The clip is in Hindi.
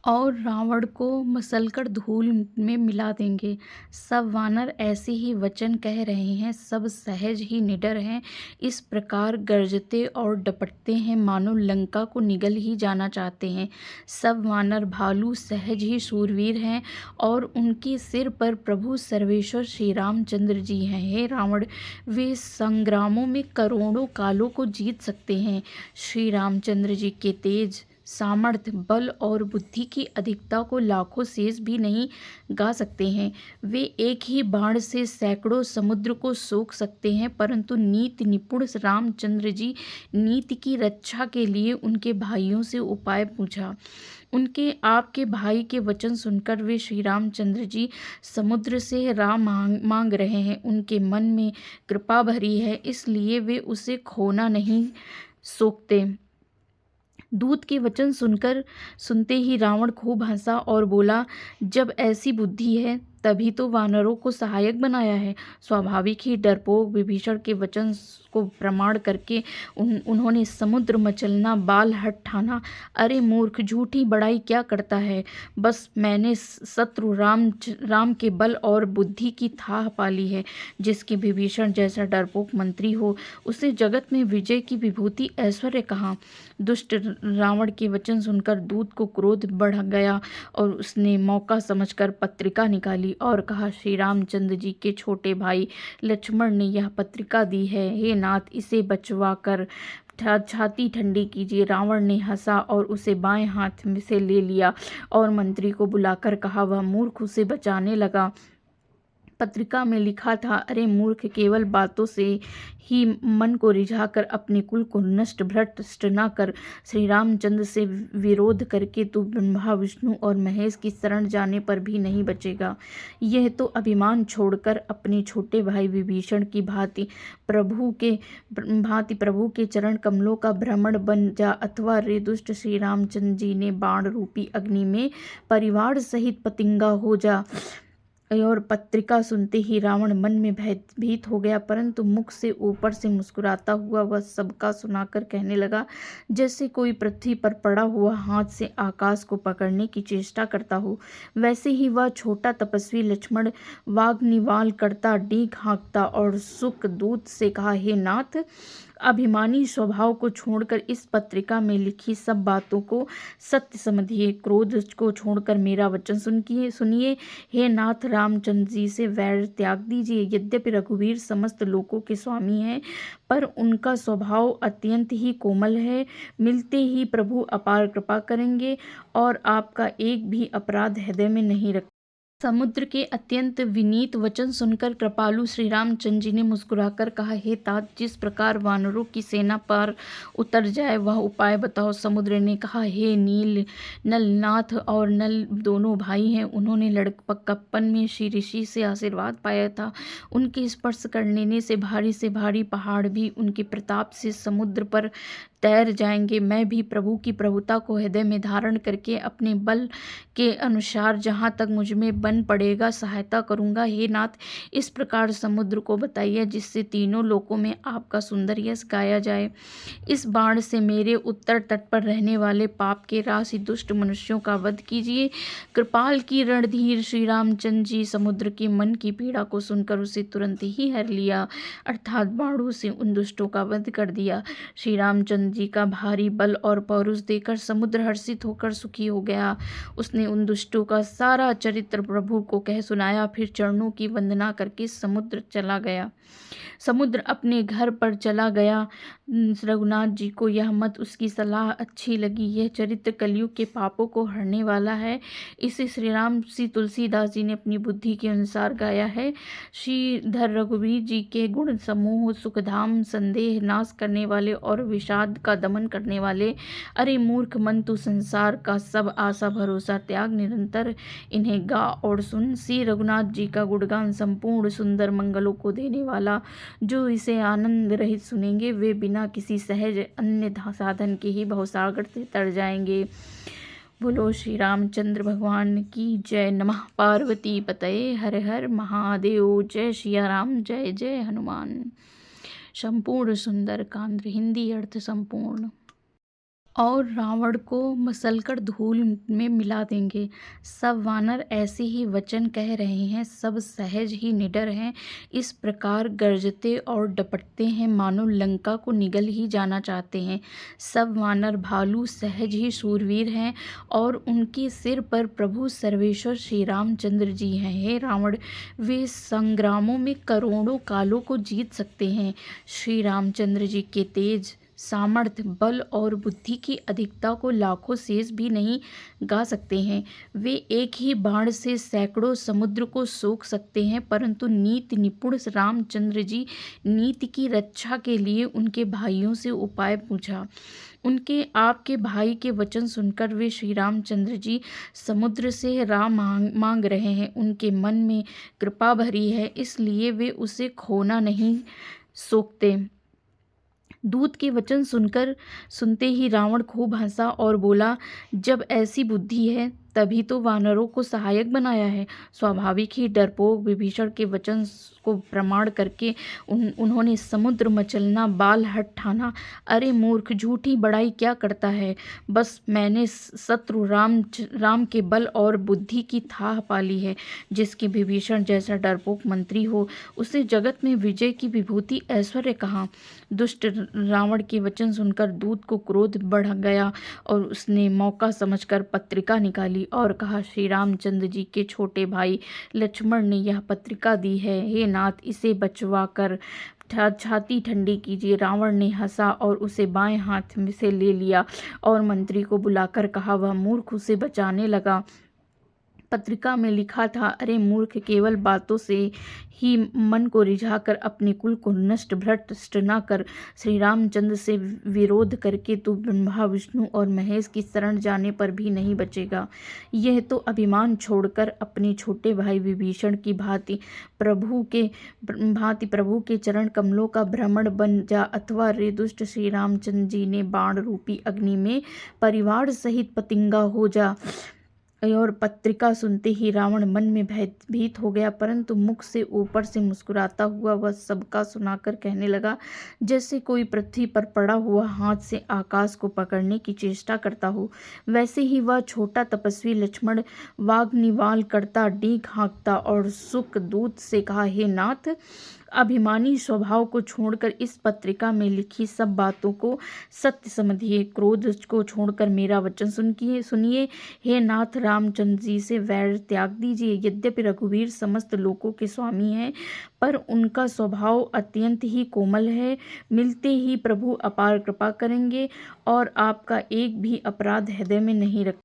और रावण को मसलकर धूल में मिला देंगे। सब वानर ऐसे ही वचन कह रहे हैं, सब सहज ही निडर हैं, इस प्रकार गरजते और डपटते हैं मानो लंका को निगल ही जाना चाहते हैं। सब वानर भालू सहज ही शूरवीर हैं और उनके सिर पर प्रभु सर्वेश्वर श्री रामचंद्र जी हैं। हे रावण, वे संग्रामों में करोड़ों कालों को जीत सकते हैं। श्री रामचंद्र जी के तेज, सामर्थ्य, बल और बुद्धि की अधिकता को लाखों शेष भी नहीं गा सकते हैं। वे एक ही बाण से सैकड़ों समुद्र को सोख सकते हैं, परंतु नीति निपुण रामचंद्र जी नीति की रक्षा के लिए उनके भाइयों से उपाय पूछा। उनके आपके भाई के वचन सुनकर वे श्री रामचंद्र जी समुद्र से राह मांग रहे हैं। उनके मन में कृपा भरी है, इसलिए वे उसे खोना नहीं सोचते। दूत के वचन सुनते ही रावण खूब हंसा और बोला, जब ऐसी बुद्धि है तभी तो वानरों को सहायक बनाया है। स्वाभाविक ही डरपोक विभीषण के वचन को प्रमाण करके उन्होंने समुद्र मचलना, बाल हट ठाना। अरे मूर्ख, झूठी बड़ाई क्या करता है। बस मैंने शत्रु राम के बल और बुद्धि की थाह पाली है। जिसके विभीषण जैसा डरपोक मंत्री हो, उसे जगत में विजय की विभूति ऐश्वर्य कहाँ। दुष्ट रावण के वचन सुनकर दूत को क्रोध बढ़ गया और उसने मौका समझकर पत्रिका निकाली और कहा, श्री रामचंद्र जी के छोटे भाई लक्ष्मण ने यह पत्रिका दी है। हे नाथ, इसे बचवा कर छाती ठंडी कीजिए। रावण ने हंसा और उसे बाएं हाथ में से ले लिया और मंत्री को बुलाकर कहा। वह मूर्ख उसे बचाने लगा। पत्रिका में लिखा था, अरे मूर्ख, केवल बातों से ही मन को रिझाकर अपने कुल को नष्ट भ्रष्ट न कर। श्री रामचंद्र से विरोध करके तू ब्रह्मा विष्णु और महेश की शरण जाने पर भी नहीं बचेगा। यह तो अभिमान छोड़कर अपने छोटे भाई विभीषण की भांति प्रभु के चरण कमलों का भ्रमण बन जा, अथवा रे दुष्ट श्री रामचंद्र जी ने बाण रूपी अग्नि में परिवार सहित पतिंगा हो जा। और पत्रिका सुनते ही रावण मन में भयभीत हो गया, परंतु मुख से ऊपर से मुस्कुराता हुआ वह सबका सुनाकर कहने लगा, जैसे कोई पृथ्वी पर पड़ा हुआ हाथ से आकाश को पकड़ने की चेष्टा करता हो। वैसे ही वह छोटा तपस्वी लक्ष्मण वाग्निवाल करता, डीक हाँकता और सुख दूत से कहा, हे नाथ, अभिमानी स्वभाव को छोड़कर इस पत्रिका में लिखी सब बातों को सत्य समझिए। क्रोध को छोड़कर मेरा वचन सुनिए। हे नाथ, रामचंद्र जी से वैर त्याग दीजिए। यद्यपि रघुवीर समस्त लोकों के स्वामी हैं, पर उनका स्वभाव अत्यंत ही कोमल है। मिलते ही प्रभु अपार कृपा करेंगे और आपका एक भी अपराध हृदय में नहीं रख। समुद्र के अत्यंत विनीत वचन सुनकर कृपालु श्री रामचंद्र जी ने मुस्कुराकर कहा, हे तात, जिस प्रकार वानरों की सेना पर उतर जाए वह उपाय बताओ। समुद्र ने कहा, हे नील, नलनाथ और नल दोनों भाई हैं। उन्होंने लड़कपन में श्री ऋषि से आशीर्वाद पाया था। उनके स्पर्श करने से भारी पहाड़ भी उनके प्रताप से समुद्र पर तैर जाएंगे। मैं भी प्रभु की प्रभुता को हृदय में धारण करके अपने बल के अनुसार जहाँ तक मुझ में बन पड़ेगा सहायता करूँगा। हे नाथ, इस प्रकार समुद्र को बताइए जिससे तीनों लोकों में आपका सुंदर यश गाया जाए। इस बाण से मेरे उत्तर तट पर रहने वाले पाप के राशि दुष्ट मनुष्यों का वध कीजिए। कृपाल की रणधीर श्री रामचंद्र जी समुद्र के मन की पीड़ा को सुनकर उसे तुरंत ही हर लिया, अर्थात बाणों से उन दुष्टों का वध कर दिया। श्री रामचंद्र जी का भारी बल और पौरुष देखकर समुद्र हर्षित होकर सुखी हो गया। उसने उन दुष्टों का सारा चरित्र प्रभु को कह सुनाया, फिर चरणों की वंदना करके समुद्र चला गया। समुद्र अपने घर पर चला गया। रघुनाथ जी को यह मत, उसकी सलाह अच्छी लगी। यह चरित्र कलयुग के पापों को हरने वाला है। इसे श्री तुलसीदास जी ने अपनी बुद्धि के अनुसार गाया है। श्रीधर रघुवीर जी के गुण समूह, सुखधाम, संदेह नाश करने वाले और विषाद का दमन करने वाले। अरे मूर्ख मन, तू संसार का सब आशा भरोसा त्याग निरंतर इन्हें गा और सुन। श्री रघुनाथ जी का गुणगान संपूर्ण सुंदर मंगलों को देने वाला। जो इसे आनंद रहित सुनेंगे वे बिना किसी सहज अन्य साधन के ही भवसागर से तर जाएंगे। बोलो श्री रामचंद्र भगवान की जय। नमः पार्वती पतये हर हर महादेव। जय सिया राम, जय जय हनुमान। संपूर्ण सुंदर कांड, हिंदी अर्थ संपूर्ण। और रावण को मसलकर धूल में मिला देंगे। सब वानर ऐसे ही वचन कह रहे हैं, सब सहज ही निडर हैं, इस प्रकार गरजते और डपटते हैं मानो लंका को निगल ही जाना चाहते हैं। सब वानर भालू सहज ही शूरवीर हैं और उनके सिर पर प्रभु सर्वेश्वर श्री रामचंद्र जी हैं। हे रावण, वे संग्रामों में करोड़ों कालों को जीत सकते हैं। श्री रामचंद्र जी के तेज, सामर्थ्य, बल और बुद्धि की अधिकता को लाखों शेष भी नहीं गा सकते हैं। वे एक ही बाण से सैकड़ों समुद्र को सोख सकते हैं, परंतु नीति निपुण रामचंद्र जी नीति की रक्षा के लिए उनके भाइयों से उपाय पूछा। उनके आपके भाई के वचन सुनकर वे श्री रामचंद्र जी समुद्र से राह मांग रहे हैं। उनके मन में कृपा भरी है, इसलिए वे उसे खोना नहीं सोचते। दूत के वचन सुनते ही रावण खूब हंसा और बोला, जब ऐसी बुद्धि है तभी तो वानरों को सहायक बनाया है। स्वाभाविक ही डरपोक विभीषण के वचन को प्रमाण करके उन्होंने समुद्र मचलना, बाल हट ठाना। अरे मूर्ख, झूठी बड़ाई क्या करता है। बस मैंने शत्रु राम के बल और बुद्धि की थाह पाली है। जिसके विभीषण जैसा डरपोक मंत्री हो, उसे जगत में विजय की विभूति ऐश्वर्य कहाँ। दुष्ट रावण के वचन सुनकर दूत को क्रोध बढ़ गया और उसने मौका समझकर पत्रिका निकाली और कहा, श्री रामचंद्र जी के छोटे भाई लक्ष्मण ने यह पत्रिका दी है। हे नाथ, इसे बचवा कर छाती ठंडी कीजिए। रावण ने हंसा और उसे बाएं हाथ में से ले लिया और मंत्री को बुलाकर कहा। वह मूर्ख उसे बचाने लगा। पत्रिका में लिखा था, अरे मूर्ख, केवल बातों से ही मन को रिझाकर अपने कुल को नष्ट भ्रष्ट न कर। श्री रामचंद्र से विरोध करके तू ब्रह्मा, विष्णु और महेश की शरण जाने पर भी नहीं बचेगा। यह तो अभिमान छोड़कर अपने छोटे भाई विभीषण की भांति प्रभु के चरण कमलों का भ्रमण बन जा, अथवा रे दुष्ट श्री रामचंद्र जी ने बाण रूपी अग्नि में परिवार सहित पतिंगा हो जा। और पत्रिका सुनते ही रावण मन में भयभीत हो गया, परंतु मुख से ऊपर से मुस्कुराता हुआ वह सबका सुनाकर कहने लगा, जैसे कोई पृथ्वी पर पड़ा हुआ हाथ से आकाश को पकड़ने की चेष्टा करता हो। वैसे ही वह छोटा तपस्वी लक्ष्मण वाग्निवाल करता, डींग हाँकता और सुख दूत से कहा, हे नाथ, अभिमानी स्वभाव को छोड़कर इस पत्रिका में लिखी सब बातों को सत्य समझिए। क्रोध को छोड़कर मेरा वचन सुनिए। हे नाथ, रामचंद्र जी से वैर त्याग दीजिए। यद्यपि रघुवीर समस्त लोकों के स्वामी हैं, पर उनका स्वभाव अत्यंत ही कोमल है। मिलते ही प्रभु अपार कृपा करेंगे और आपका एक भी अपराध हृदय में नहीं रख